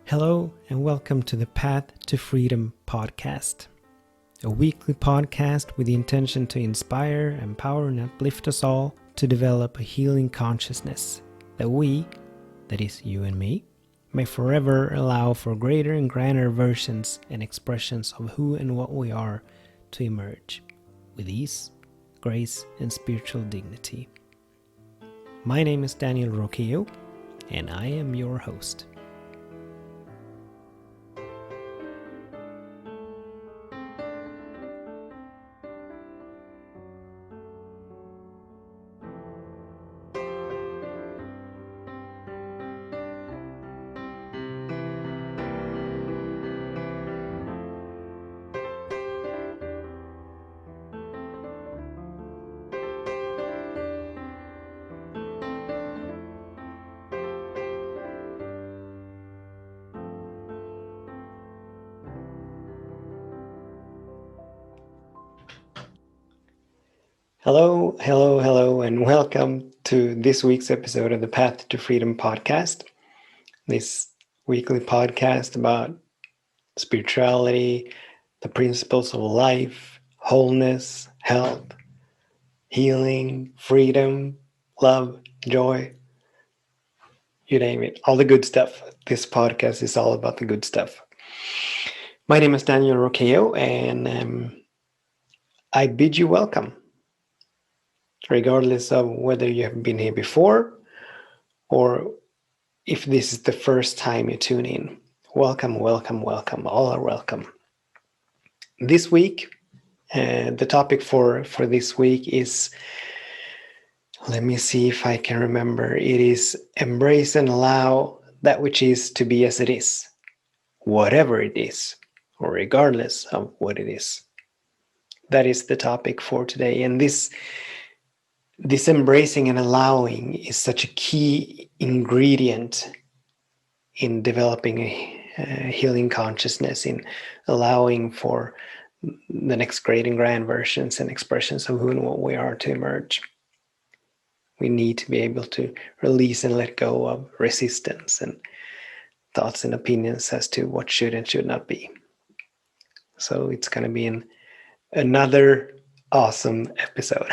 Hello and welcome to the Path to Freedom podcast, a weekly podcast with the intention to inspire, empower and uplift us all to develop a healing consciousness that we, that is you and me, may forever allow for greater and grander versions and expressions of who and what we are to emerge with ease, grace and spiritual dignity. My name is Daniel Roquillo and I am your host. Hello, and welcome to this week's episode of the Path to Freedom podcast. This weekly podcast about spirituality, the principles of life, wholeness, health, healing, freedom, love, joy, you name it, all the good stuff. This podcast is all about the good stuff. My name is Daniel Roquillo, and I bid you welcome. Regardless of whether you have been here before or if this is the first time you tune in. Welcome. All are welcome. This week, the topic for this week is, let me see if I can remember. It is embrace and allow that which is to be as it is, whatever it is, or regardless of what it is. That is the topic for today. And this embracing and allowing is such a key ingredient in developing a healing consciousness, in allowing for the next great and grand versions and expressions of who and what we are to emerge. We need to be able to release and let go of resistance and thoughts and opinions as to what should and should not be. So it's going to be another awesome episode.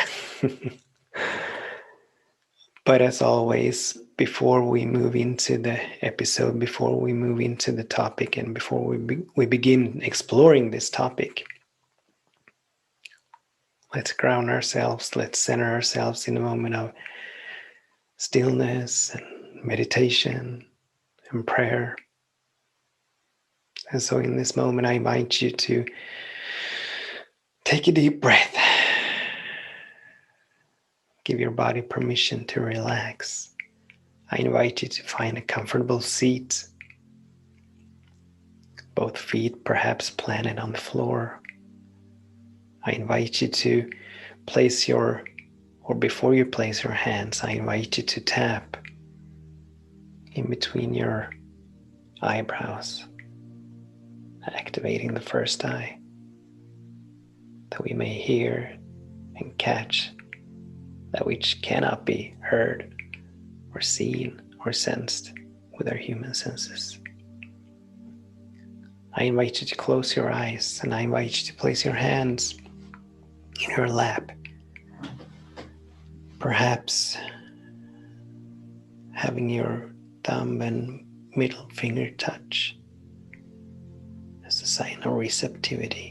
But as always, before we move into the episode, before we move into the topic, and before we begin exploring this topic, let's ground ourselves, let's center ourselves in a moment of stillness and meditation and prayer. And so in this moment, I invite you to take a deep breath. Give your body permission to relax. I invite you to find a comfortable seat. Both feet perhaps planted on the floor. I invite you to place before you place your hands, I invite you to tap in between your eyebrows, activating the first eye, that we may hear and catch that which cannot be heard or seen or sensed with our human senses. I invite you to close your eyes, and I invite you to place your hands in your lap, perhaps having your thumb and middle finger touch as a sign of receptivity.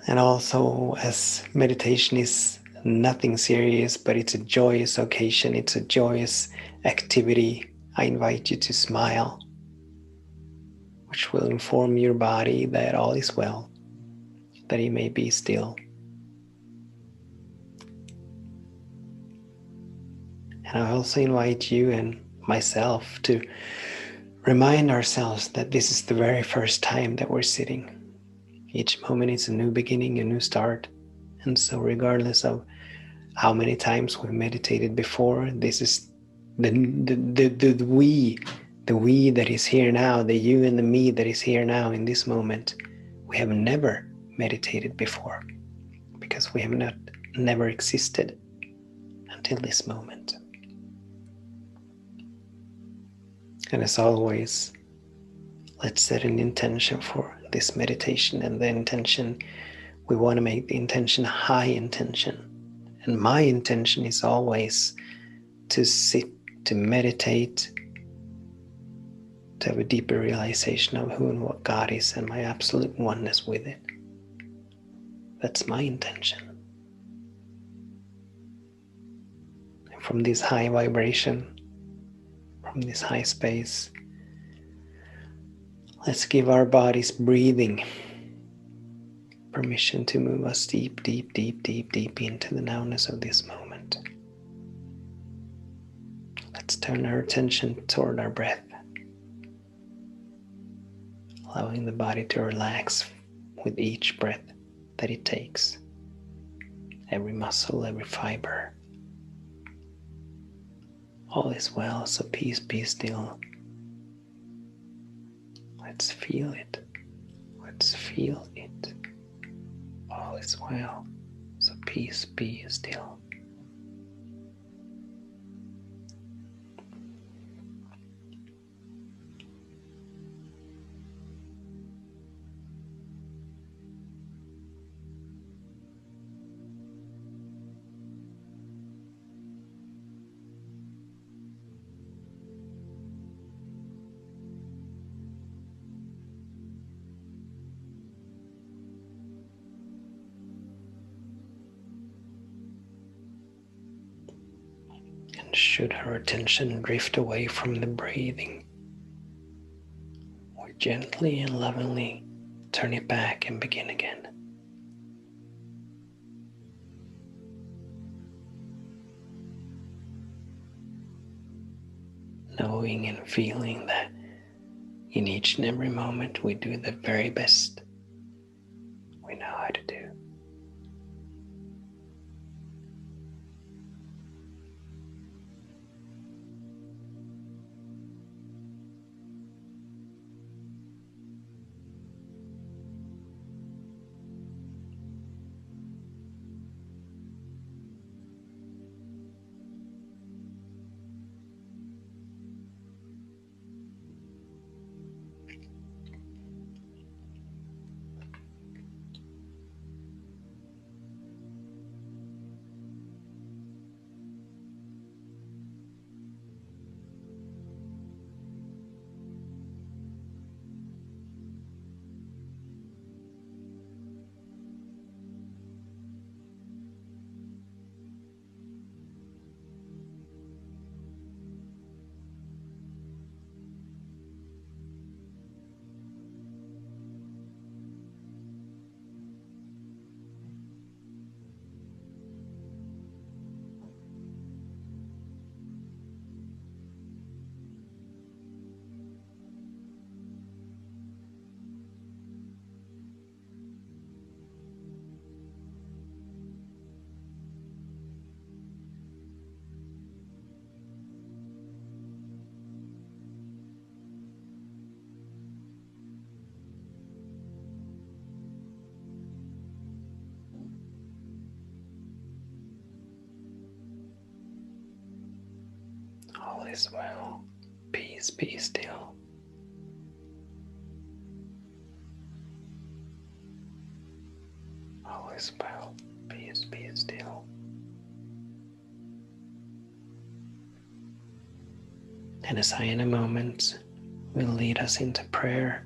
And also, as meditation is nothing serious, but it's a joyous occasion, it's a joyous activity, I invite you to smile, which will inform your body that all is well, that it may be still. And I also invite you and myself to remind ourselves that this is the very first time that we're sitting. Each moment is a new beginning, a new start. And so regardless of how many times we've meditated before, this is the we that is here now, the you and the me that is here now in this moment. We have never meditated before because we have never existed until this moment. And as always, let's set an intention for this meditation. And the intention, we want to make the intention a high intention. And my intention is always to sit, to meditate, to have a deeper realization of who and what God is and my absolute oneness with it. That's my intention. And from this high vibration, from this high space, let's give our bodies breathing permission to move us deep, deep, deep, deep, deep into the nowness of this moment. Let's turn our attention toward our breath, allowing the body to relax with each breath that it takes. Every muscle, every fiber. All is well, so peace, be still. Let's feel it. Let's feel it. All is well, so peace, be still. And should our attention drift away from the breathing, we gently and lovingly turn it back and begin again. Knowing and feeling that in each and every moment we do the very best we know how to do. All is well. Peace, be still. All is well. Peace, be still. And as I in a moment will lead us into prayer,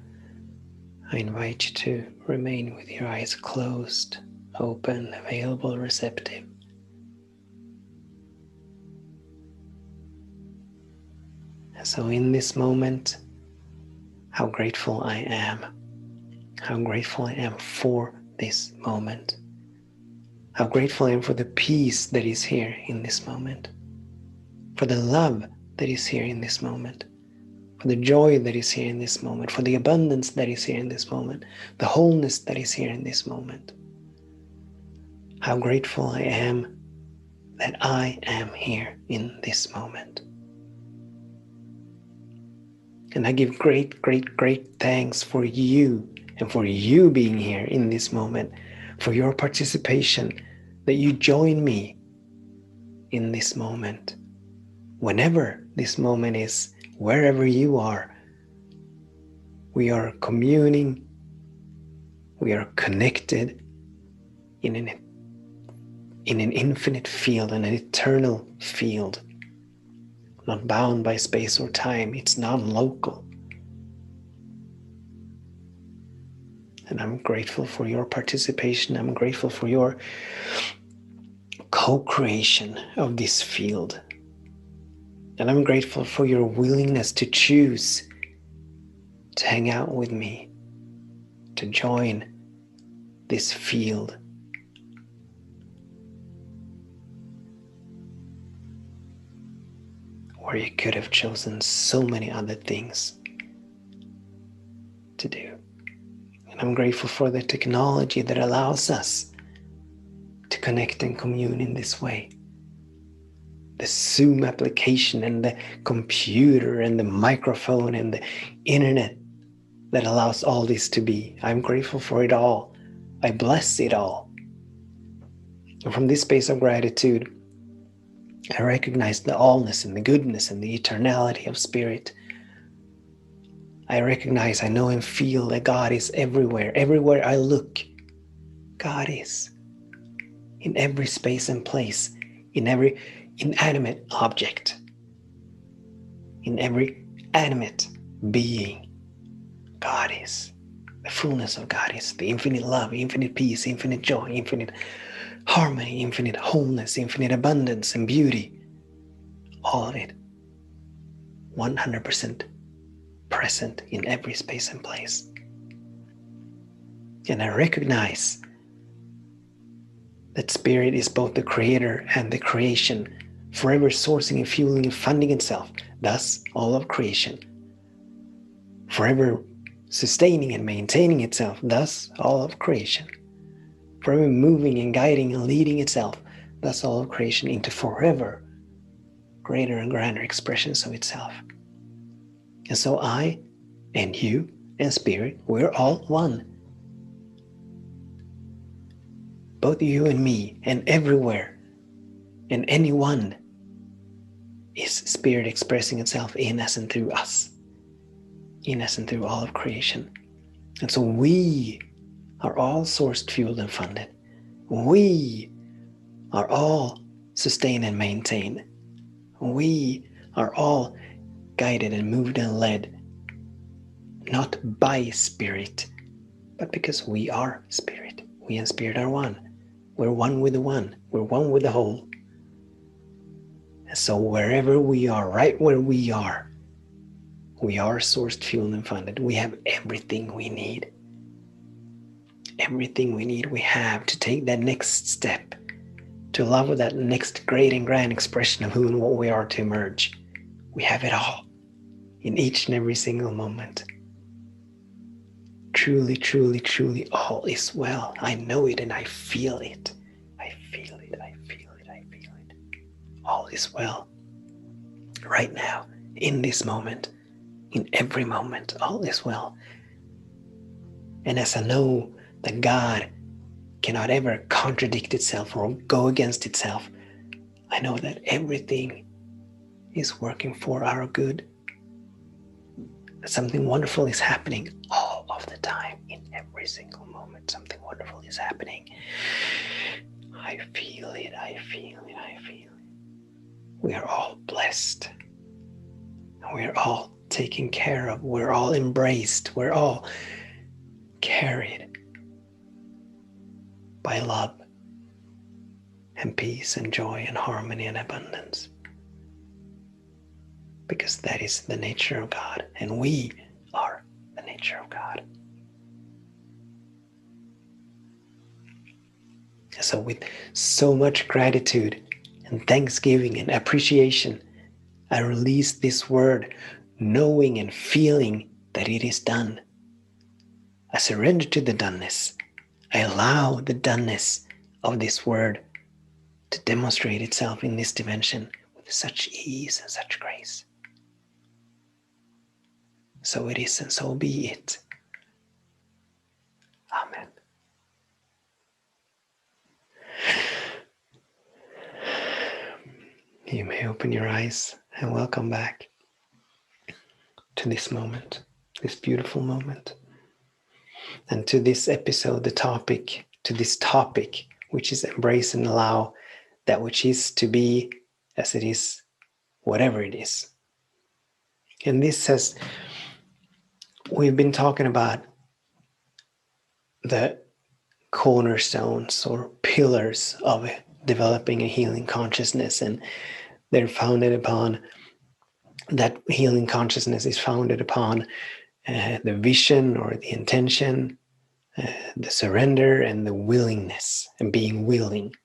I invite you to remain with your eyes closed, open, available, receptive. So in this moment, how grateful I am. How grateful I am for this moment. How grateful I am for the peace that is here in this moment. For the love that is here in this moment. For the joy that is here in this moment. For the abundance that is here in this moment. The wholeness that is here in this moment. How grateful I am that I am here in this moment. And I give great, great, great thanks for you and for you being here in this moment, for your participation, that you join me in this moment. Whenever this moment is wherever you are, we are communing, we are connected in an infinite field, an eternal field, not bound by space or time. It's non-local. And I'm grateful for your participation. I'm grateful for your co-creation of this field. And I'm grateful for your willingness to choose to hang out with me, to join this field. Where you could have chosen so many other things to do. And I'm grateful for the technology that allows us to connect and commune in this way. The Zoom application and the computer and the microphone and the internet that allows all this to be. I'm grateful for it all. I bless it all. And from this space of gratitude, I recognize the allness and the goodness and the eternality of spirit. I recognize, I know and feel that God is everywhere. Everywhere I look, God is. In every space and place, in every inanimate object, in every animate being, God is. The fullness of God is. The infinite love, infinite peace, infinite joy, infinite harmony, infinite wholeness, infinite abundance and beauty. All of it 100% present in every space and place. And I recognize that spirit is both the creator and the creation, forever sourcing and fueling and funding itself, thus all of creation. Forever sustaining and maintaining itself, thus all of creation. Forever moving and guiding and leading itself, thus all of creation into forever greater and grander expressions of itself. And so I and you and spirit, we're all one. Both you and me and everywhere and anyone is spirit expressing itself in us and through us, in us and through all of creation. And so we are all sourced, fueled, and funded. We are all sustained and maintained. We are all guided and moved and led, not by spirit, but because we are spirit. We and spirit are one. We're one with the one. We're one with the whole. And so wherever we are, right where we are sourced, fueled, and funded. We have everything we need. Everything we need we have to take that next step, to love with that next great and grand expression of who and what we are to emerge. We have it all in each and every single moment. Truly, truly, truly, all is well. I know it and I feel it. I feel it, I feel it, I feel it. All is well. Right now, in this moment, in every moment, all is well. And as I know that God cannot ever contradict itself or go against itself, I know that everything is working for our good. That something wonderful is happening all of the time, in every single moment. Something wonderful is happening. I feel it, I feel it, I feel it. We are all blessed. And we are all taken care of. We're all embraced. We're all carried by love and peace and joy and harmony and abundance. Because that is the nature of God, and we are the nature of God. So with so much gratitude and thanksgiving and appreciation, I release this word, knowing and feeling that it is done. I surrender to the doneness. I allow the doneness of this word to demonstrate itself in this dimension with such ease and such grace. So it is, and so be it. Amen. You may open your eyes and welcome back. to this moment, this beautiful moment. And to this episode, this topic, which is embrace and allow that which is to be as it is, whatever it is. And we've been talking about the cornerstones or pillars of developing a healing consciousness, and they're founded upon that healing consciousness is founded upon the vision or the intention, the surrender, and the willingness, and being willing.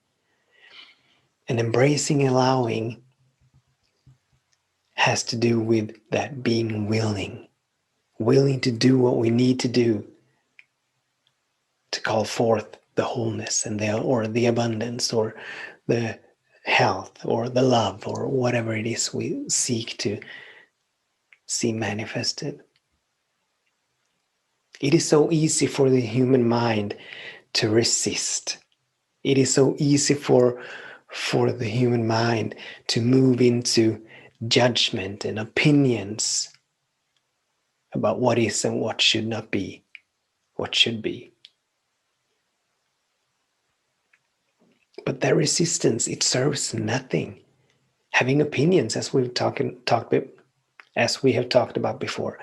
And embracing, allowing has to do with that being willing to do what we need to do to call forth the wholeness and the abundance or the health or the love or whatever it is we seek to see manifested. It is so easy for the human mind to resist. It is so easy for the human mind to move into judgment and opinions about what is and what should not be, what should be. But that resistance, it serves nothing. Having opinions, as we have talked about before,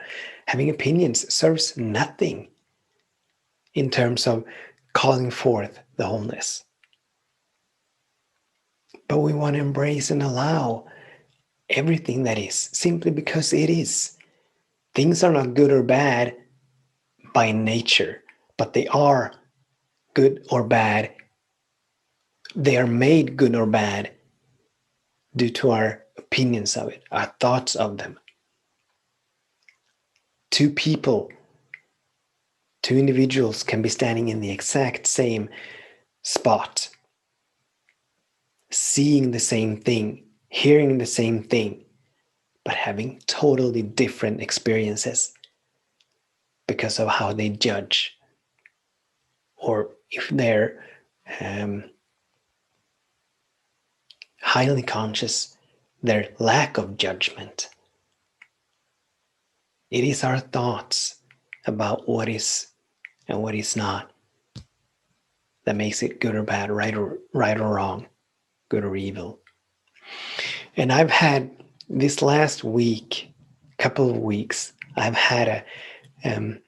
having opinions serves nothing in terms of calling forth the wholeness. But we want to embrace and allow everything that is, simply because it is. Things are not good or bad by nature, but they are good or bad. They are made good or bad due to our opinions of it, our thoughts of them. Two individuals can be standing in the exact same spot, seeing the same thing, hearing the same thing, but having totally different experiences because of how they judge, or if they're highly conscious, their lack of judgment. It is our thoughts about what is and what is not that makes it good or bad, right or wrong, good or evil. And I've had this last week, couple of weeks, I've been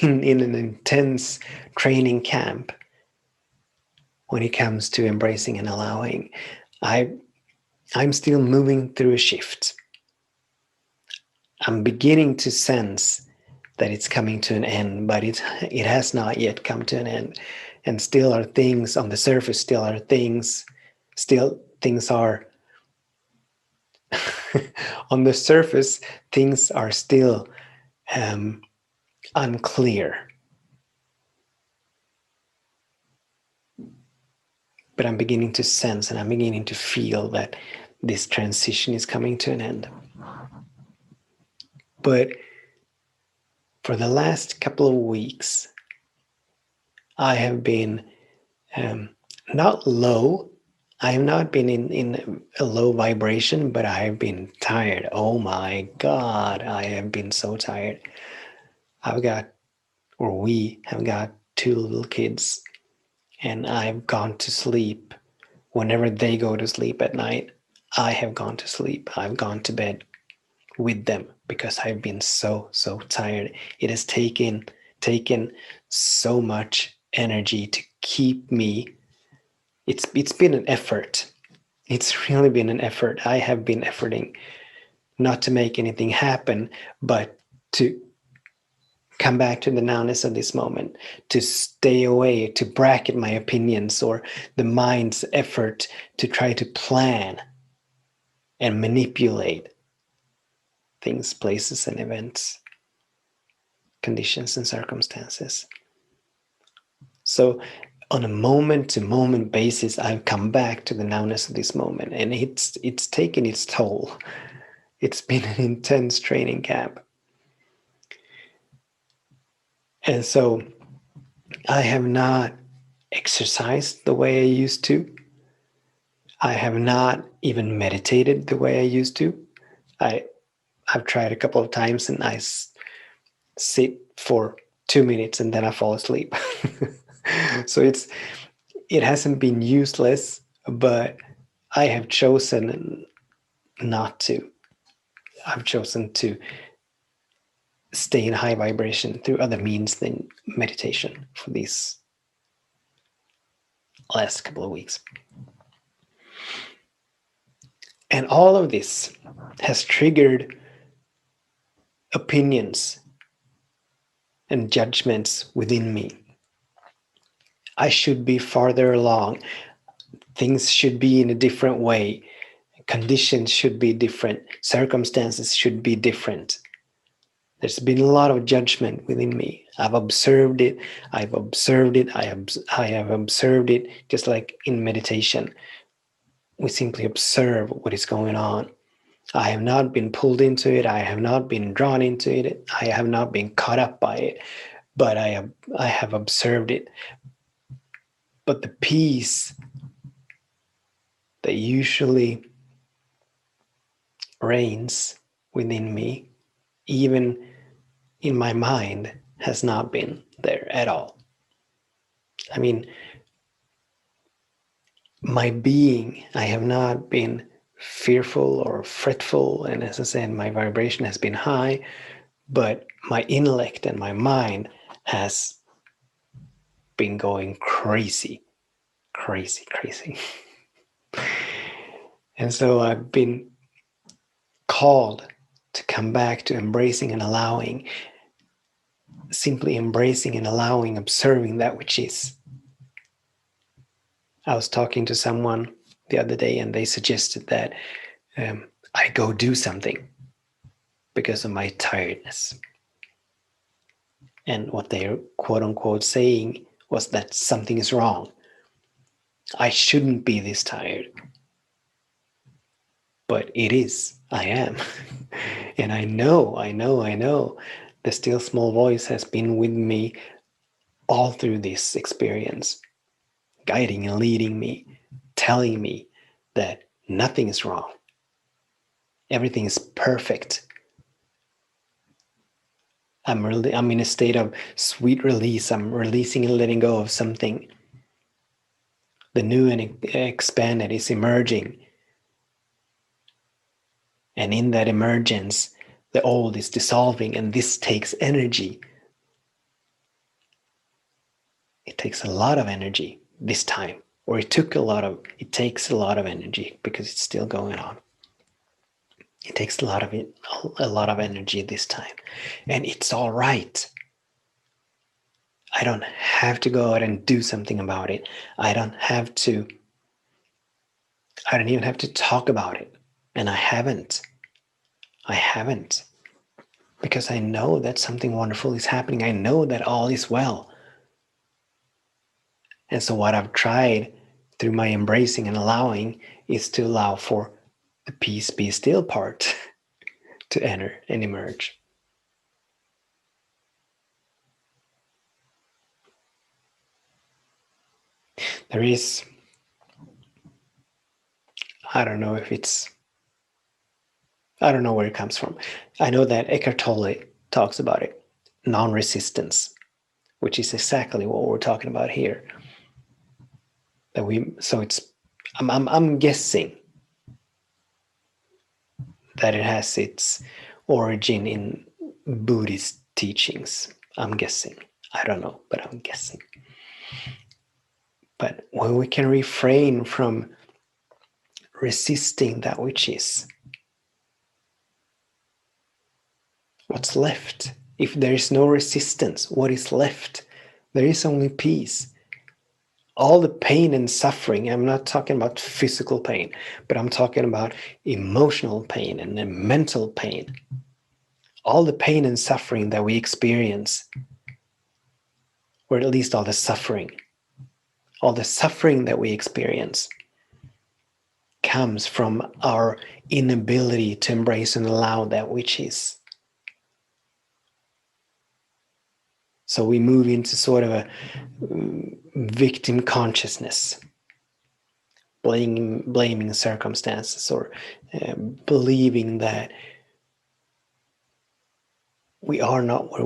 in an intense training camp when it comes to embracing and allowing. I'm still moving through a shift. I'm beginning to sense that it's coming to an end, but it has not yet come to an end. And still are things on the surface, things are on the surface, things are still unclear. But I'm beginning to sense and I'm beginning to feel that this transition is coming to an end. But for the last couple of weeks, I have been not low. I have not been in a low vibration, but I have been tired. Oh my God, I have been so tired. We have got 2 little kids, and I've gone to sleep. Whenever they go to sleep at night, I have gone to sleep. I've gone to bed with them because I've been so tired. It has taken so much energy to keep me. It's been an effort. It's really been an effort. I have been efforting not to make anything happen, but to come back to the nowness of this moment, to stay away, to bracket my opinions or the mind's effort to try to plan and manipulate things, places, and events, conditions, and circumstances. So on a moment-to-moment basis, I've come back to the nowness of this moment, and it's taken its toll. It's been an intense training camp. And so I have not exercised the way I used to. I have not even meditated the way I used to. I've tried a couple of times, and I sit for 2 minutes and then I fall asleep. So it hasn't been useless, but I have chosen not to. I've chosen to stay in high vibration through other means than meditation for these last couple of weeks. And all of this has triggered opinions and judgments within me. I should be farther along. Things should be in a different way. Conditions should be different. Circumstances should be different. There's been a lot of judgment within me. I've observed it. I have observed it, just like in meditation. We simply observe what is going on. I have not been pulled into it. I have not been drawn into it. I have not been caught up by it, but I have observed it. But the peace that usually reigns within me, even in my mind, has not been there at all. I mean, my being, I have not been fearful or fretful, and as I said, my vibration has been high, but my intellect and my mind has been going crazy. And so I've been called to come back to embracing and allowing, simply embracing and allowing, observing that which is. I was talking to someone the other day, and they suggested that I go do something because of my tiredness. And what they're quote unquote saying was that something is wrong. I shouldn't be this tired. But it is. I am. And I know. The still small voice has been with me all through this experience, guiding and leading me, telling me that nothing is wrong. Everything is perfect. I'm in a state of sweet release. I'm releasing and letting go of something. The new and expanded is emerging. And in that emergence, the old is dissolving, and this takes energy. It takes a lot of energy this time, or it takes a lot of energy because it's still going on. It takes a lot of energy this time, and it's all right. I don't have to go out and do something about it. I don't even have to talk about it. And I haven't, because I know that something wonderful is happening. I know that all is well. And so what I've tried through my embracing and allowing is to allow for the peace be still part to enter and emerge. There is, I don't know where it comes from. I know that Eckhart Tolle talks about it, non-resistance, which is exactly what we're talking about here. I'm guessing that it has its origin in Buddhist teachings. I'm guessing. I don't know, but I'm guessing. But when we can refrain from resisting that which is, what's left? If there is no resistance, what is left? There is only peace. All the pain and suffering, I'm not talking about physical pain, but I'm talking about emotional pain and mental pain. All the pain and suffering that we experience, or at least all the suffering that we experience comes from our inability to embrace and allow that which is. So we move into sort of a victim consciousness, blaming circumstances, or believing that we are not where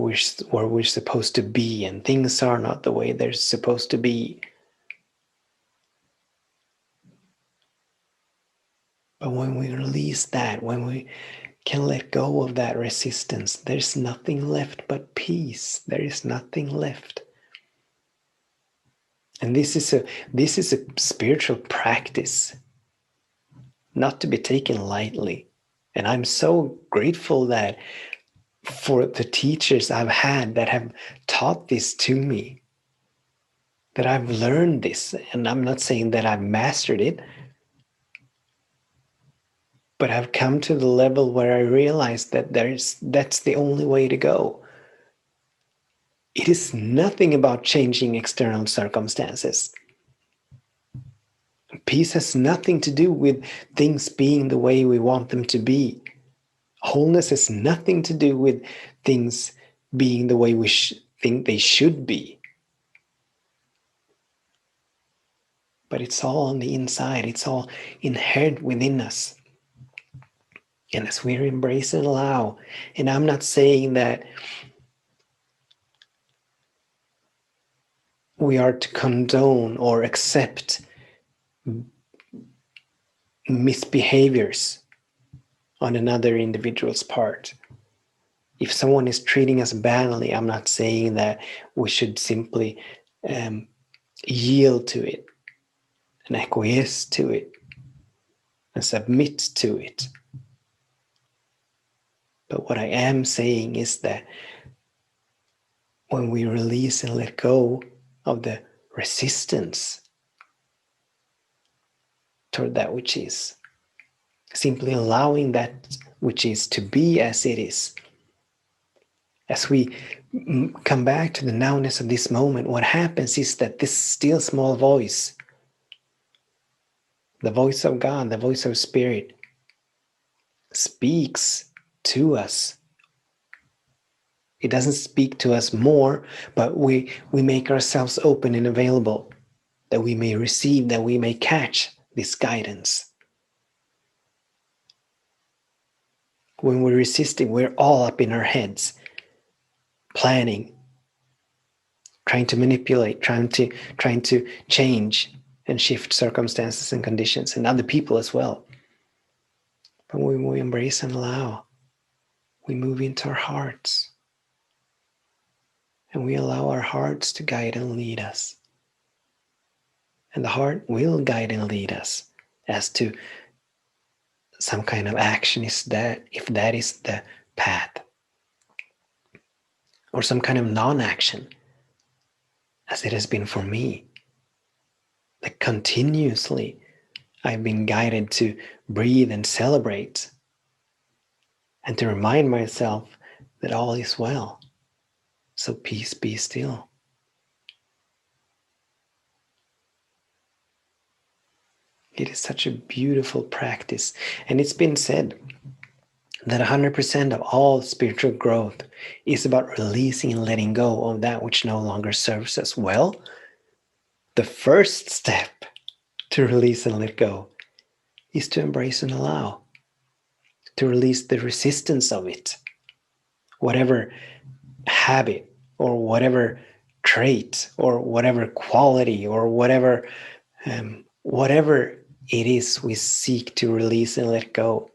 we're supposed to be, and things are not the way they're supposed to be. But when we release that, when we can let go of that resistance, there's nothing left but peace. There is nothing left. And this is a spiritual practice, not to be taken lightly. And I'm so grateful that for the teachers I've had that have taught this to me, that I've learned this. And I'm not saying that I've mastered it, but I've come to the level where I realize that that's the only way to go. It is nothing about changing external circumstances. Peace has nothing to do with things being the way we want them to be. Wholeness has nothing to do with things being the way we think they should be. But it's all on the inside. It's all inherent within us. And as we embrace and allow, and I'm not saying that we are to condone or accept misbehaviors on another individual's part. If someone is treating us badly, I'm not saying that we should simply yield to it and acquiesce to it and submit to it. But what I am saying is that when we release and let go of the resistance toward that which is, simply allowing that which is to be as it is, as we come back to the nowness of this moment, what happens is that this still small voice, the voice of God, the voice of Spirit, speaks to us. It doesn't speak to us more, but we make ourselves open and available, that we may receive, that we may catch this guidance. When we're resisting, we're all up in our heads, planning, trying to manipulate, trying to change and shift circumstances and conditions and other people as well. But when we embrace and allow, we move into our hearts. And we allow our hearts to guide and lead us. And the heart will guide and lead us as to some kind of action, if that is the path. Or some kind of non-action, as it has been for me. That continuously I've been guided to breathe and celebrate, and to remind myself that all is well. So peace, be still. It is such a beautiful practice. And it's been said that 100% of all spiritual growth is about releasing and letting go of that which no longer serves us well. The first step to release and let go is to embrace and allow, to release the resistance of it. Whatever habit or whatever trait or whatever quality or whatever it is we seek to release and let go,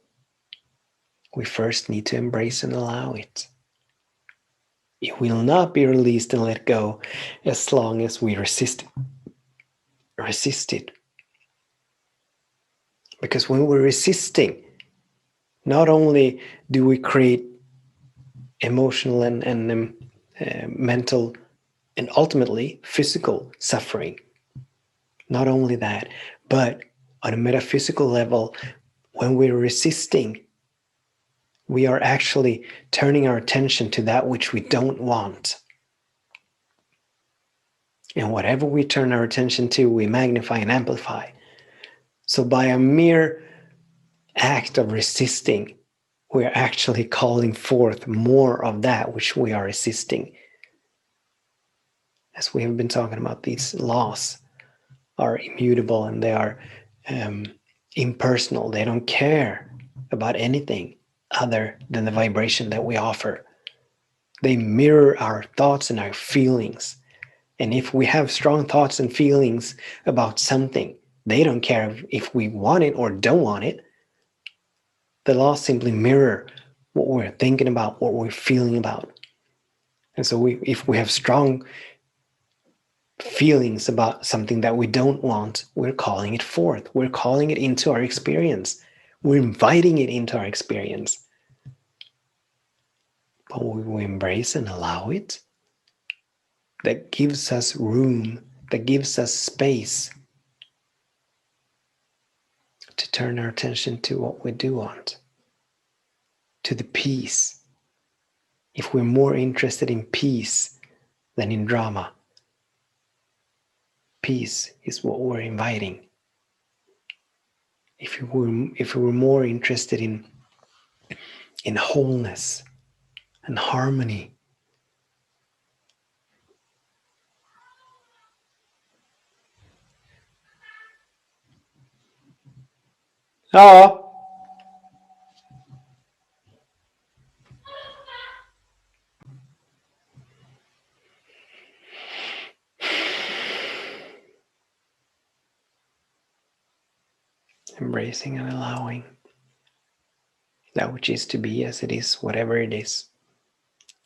we first need to embrace and allow it. It will not be released and let go as long as we resist it. Because when we're resisting, not only do we create emotional and mental and ultimately physical suffering, not only that, but on a metaphysical level, when we're resisting, we are actually turning our attention to that which we don't want. And whatever we turn our attention to, we magnify and amplify. So by a mere act of resisting, we're actually calling forth more of that which we are resisting. As we have been talking about, these laws are immutable and they are impersonal. They don't care about anything other than the vibration that we offer. They mirror our thoughts and our feelings. And if we have strong thoughts and feelings about something, they don't care if we want it or don't want it. The laws simply mirror what we're thinking about, what we're feeling about. And so if we have strong feelings about something that we don't want, we're calling it forth. We're calling it into our experience. We're inviting it into our experience. But when we embrace and allow it, that gives us room, that gives us space to turn our attention to what we do want, to the peace. If we're more interested in peace than in drama, peace is what we're inviting. If we're more interested in wholeness and harmony, oh, embracing and allowing that which is to be as it is, whatever it is.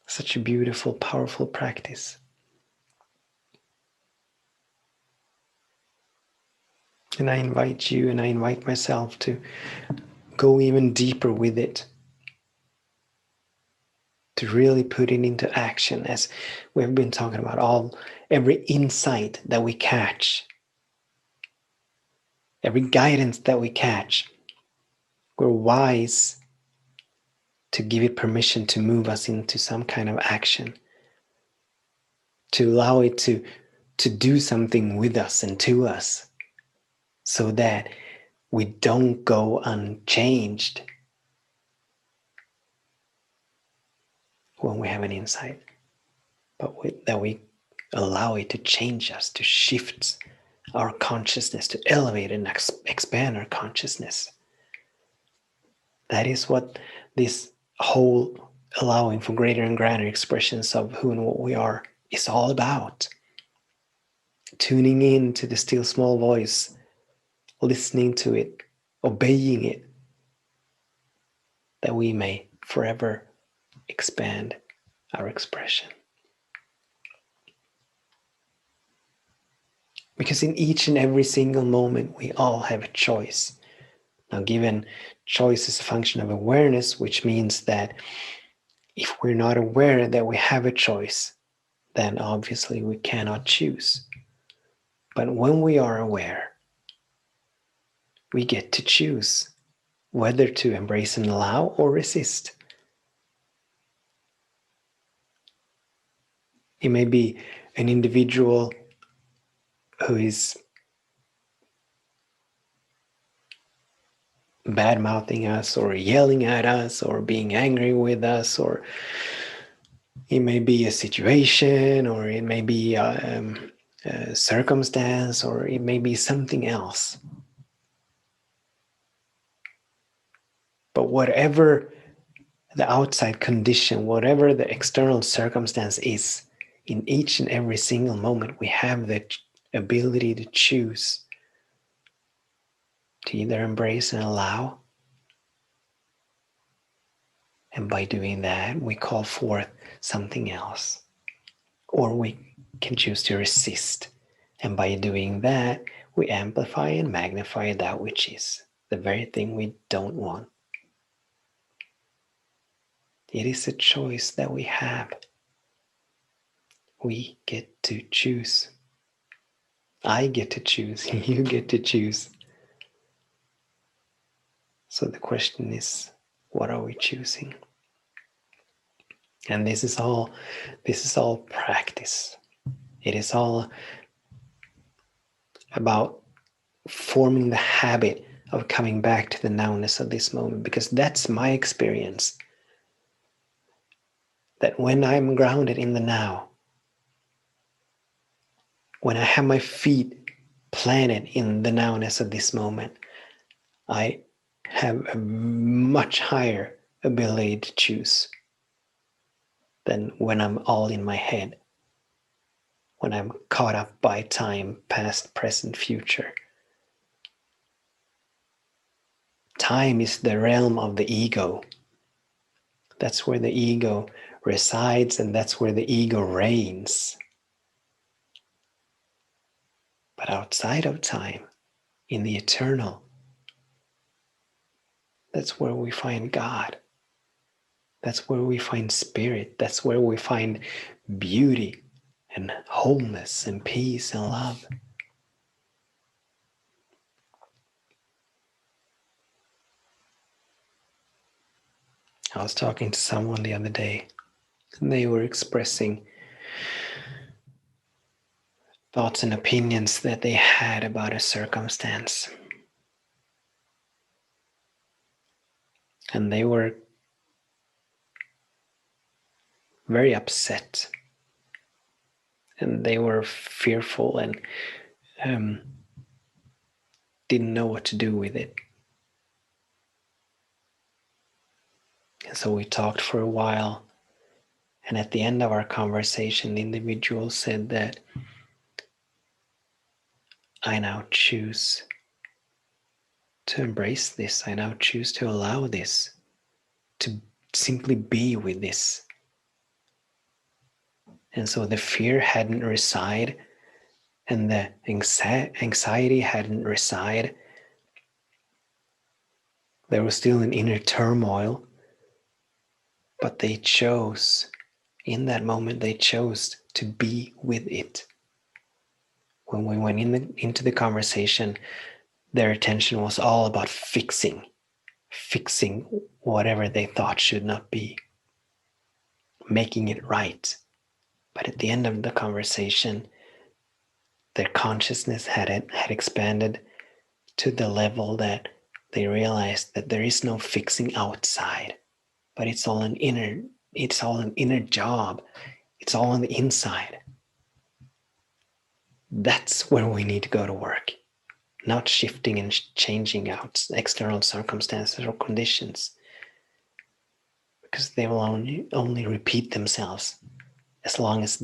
Such a beautiful, powerful practice. And I invite you and I invite myself to go even deeper with it, to really put it into action, as we've been talking about, every insight that we catch, every guidance that we catch. We're wise to give it permission to move us into some kind of action, to allow it to do something with us and to us, so that we don't go unchanged when we have an insight, but that we allow it to change us, to shift our consciousness, to elevate and expand our consciousness. That is what this whole allowing for greater and grander expressions of who and what we are is all about. Tuning in to the still small voice, listening to it, obeying it, that we may forever expand our expression. Because in each and every single moment, we all have a choice. Now, given choice is a function of awareness, which means that if we're not aware that we have a choice, then obviously we cannot choose. But when we are aware, we get to choose whether to embrace and allow or resist. It may be an individual who is bad mouthing us or yelling at us or being angry with us, or it may be a situation, or it may be a circumstance, or it may be something else. But whatever the outside condition, whatever the external circumstance is, in each and every single moment, we have the ability to choose to either embrace and allow. And by doing that, we call forth something else. Or we can choose to resist. And by doing that, we amplify and magnify that which is the very thing we don't want. It is a choice that we have. We get to choose. I get to choose. You get to choose. So the question is, what are we choosing? And this is all practice. It is all about forming the habit of coming back to the nowness of this moment, because that's my experience. That when I'm grounded in the now, when I have my feet planted in the nowness of this moment, I have a much higher ability to choose than when I'm all in my head, when I'm caught up by time, past, present, future. Time is the realm of the ego. That's where the ego resides, and that's where the ego reigns. But outside of time, in the eternal, that's where we find God. That's where we find spirit. That's where we find beauty and wholeness and peace and love. I was talking to someone the other day, and they were expressing thoughts and opinions that they had about a circumstance. And they were very upset. And they were fearful and didn't know what to do with it. And so we talked for a while. And at the end of our conversation, the individual said that I now choose to embrace this. I now choose to allow this, to simply be with this. And so the fear hadn't resided, and the anxiety hadn't resided. There was still an inner turmoil, but they chose, in that moment, they chose to be with it. When we went into the conversation, their attention was all about fixing whatever they thought should not be, making it right. But at the end of the conversation, their consciousness had expanded to the level that they realized that there is no fixing outside, but it's all an inner job. It's all on the inside. That's where we need to go to work, not shifting and changing out external circumstances or conditions, because they will only repeat themselves as long as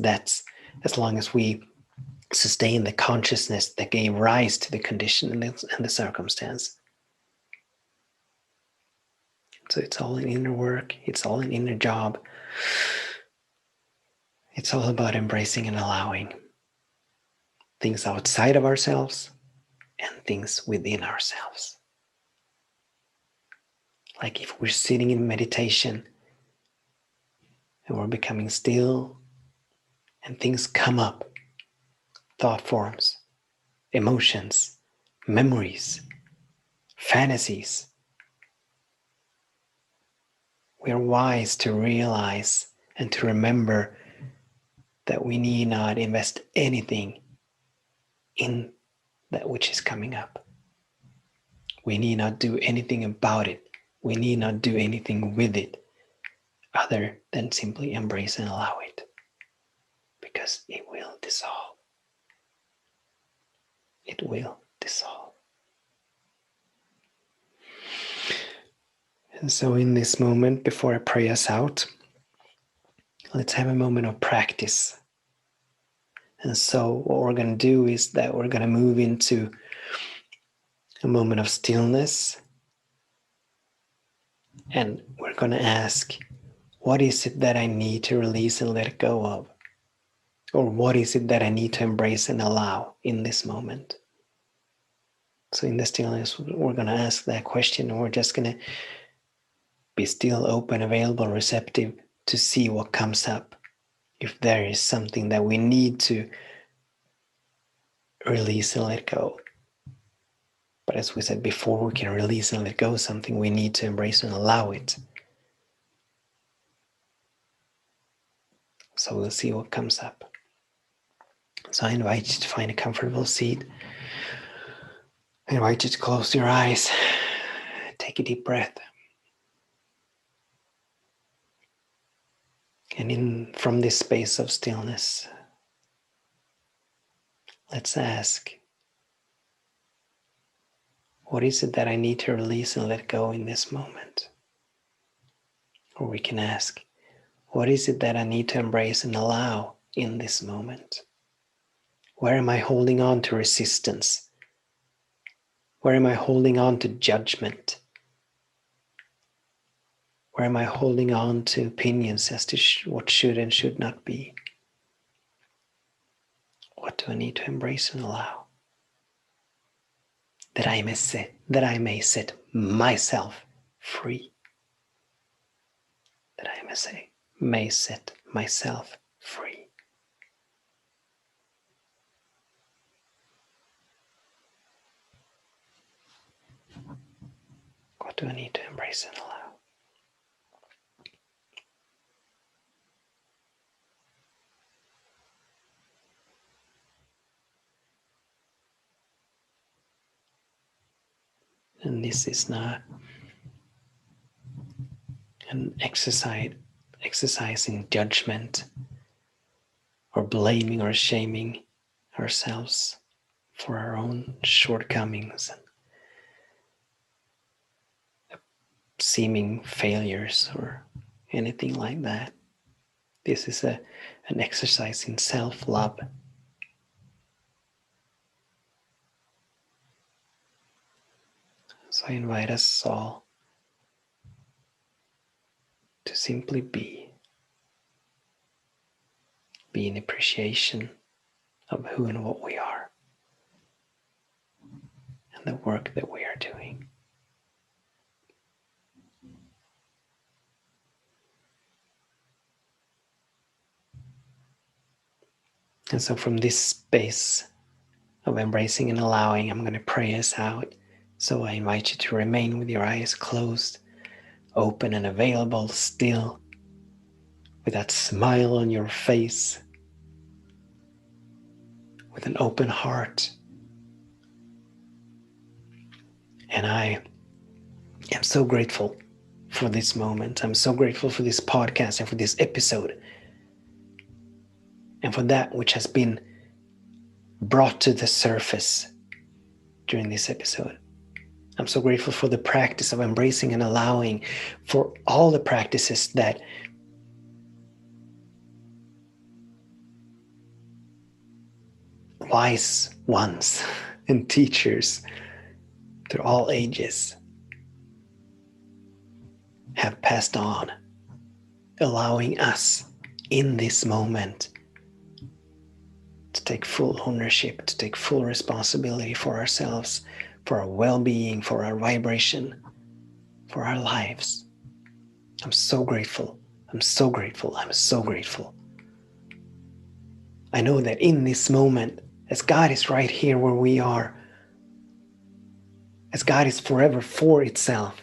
we sustain the consciousness that gave rise to the condition and the circumstance. So it's all an inner work. It's all an inner job. It's all about embracing and allowing things outside of ourselves and things within ourselves. Like if we're sitting in meditation and we're becoming still and things come up, thought forms, emotions, memories, fantasies, we are wise to realize and to remember that we need not invest anything in that which is coming up. We need not do anything about it. We need not do anything with it other than simply embrace and allow it, because it will dissolve. It will dissolve. And so in this moment, before I pray us out, let's have a moment of practice. And so what we're going to do is that we're going to move into a moment of stillness, and we're going to ask, what is it that I need to release and let go of? Or what is it that I need to embrace and allow in this moment? So in the stillness, we're going to ask that question, and we're just going to be still, open, available, receptive to see what comes up. If there is something that we need to release and let go. But as we said before, we can release and let go of something, we need to embrace and allow it. So we'll see what comes up. So I invite you to find a comfortable seat. I invite you to close your eyes. Take a deep breath. And from this space of stillness, let's ask, what is it that I need to release and let go in this moment? Or we can ask, What is it that I need to embrace and allow in this moment? Where am I holding on to resistance? Where am I holding on to judgment? Where am I holding on to opinions as to what should and should not be? What do I need to embrace and allow? That I may set myself free. That I may set myself free. What do I need to embrace and allow? And this is not an exercise in judgment or blaming or shaming ourselves for our own shortcomings and seeming failures or anything like that. This is an exercise in self-love. So I invite us all to simply be in appreciation of who and what we are and the work that we are doing. And so from this space of embracing and allowing, I'm going to pray us out. So I invite you to remain with your eyes closed, open and available, still, with that smile on your face, with an open heart. And I am so grateful for this moment. I'm so grateful for this podcast and for this episode, and for that which has been brought to the surface during this episode. I'm so grateful for the practice of embracing and allowing, for all the practices that wise ones and teachers through all ages have passed on, allowing us in this moment to take full ownership, to take full responsibility for ourselves, for our well-being, for our vibration, for our lives. I'm so grateful. I'm so grateful. I'm so grateful. I know that in this moment, as God is right here where we are, as God is forever for itself,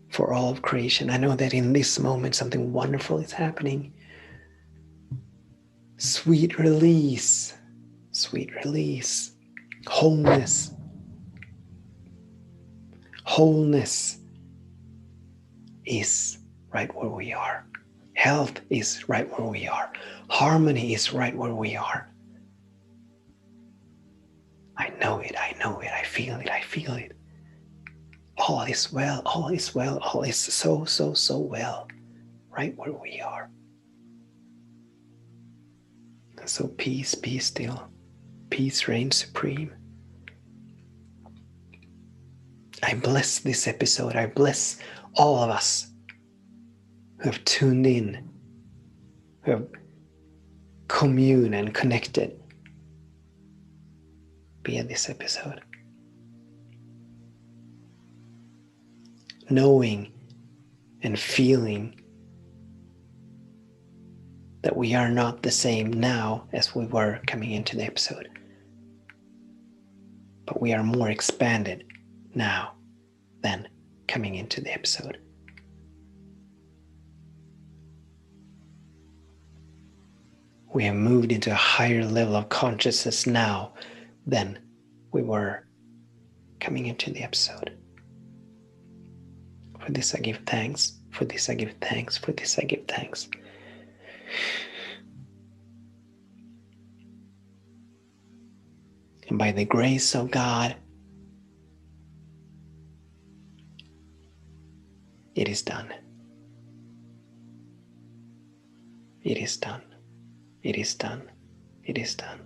for all of creation, I know that in this moment something wonderful is happening. Sweet release, wholeness. Wholeness is right where we are. Health is right where we are. Harmony is right where we are. I know it, I feel it. All is well, all is so well, right where we are. And so peace, be still. Peace reigns supreme. I bless this episode. I bless all of us who have tuned in, who have communed and connected via this episode. Knowing and feeling that we are not the same now as we were coming into the episode, but we are more expanded now than coming into the episode. We have moved into a higher level of consciousness now than we were coming into the episode. For this I give thanks. For this I give thanks. For this I give thanks. And by the grace of God, it is done. It is done. It is done. It is done.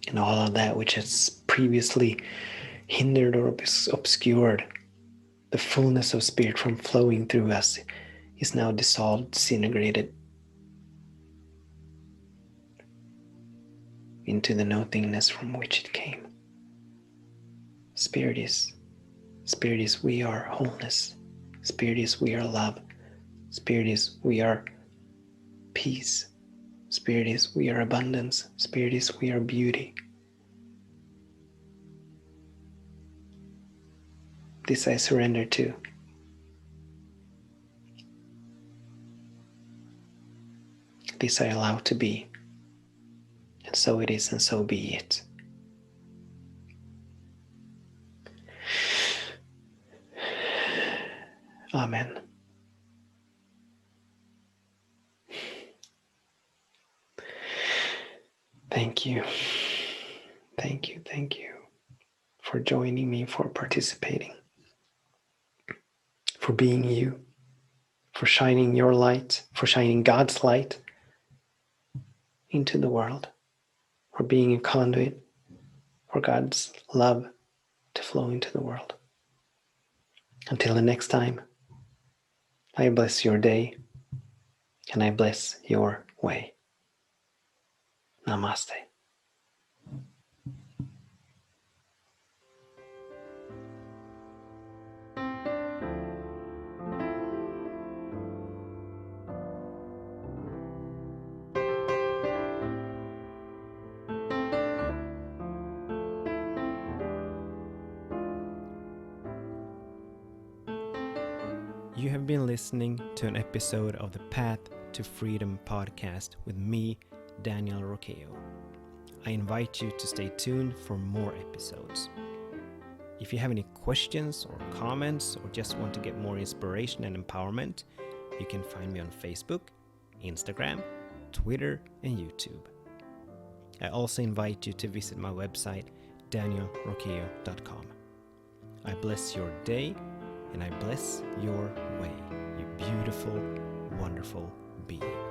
And all of that which has previously hindered or obscured the fullness of Spirit from flowing through us is now dissolved, disintegrated into the nothingness from which it came. Spirit is we are wholeness. Spirit is we are love. Spirit is we are peace. Spirit is we are abundance. Spirit is we are beauty. This I surrender to. This I allow to be. And so it is, and so be it. Amen. Thank you. Thank you. Thank you for joining me, for participating, for being you, for shining your light, for shining God's light into the world, for being a conduit for God's love to flow into the world. Until the next time, I bless your day and I bless your way. Namaste. You have been listening to an episode of the Path to Freedom podcast with me, Daniel Roqueo. I invite you to stay tuned for more episodes. If you have any questions or comments or just want to get more inspiration and empowerment, you can find me on Facebook, Instagram, Twitter, and YouTube. I also invite you to visit my website, danielroqueo.com. I bless your day and I bless your way, you beautiful, wonderful being.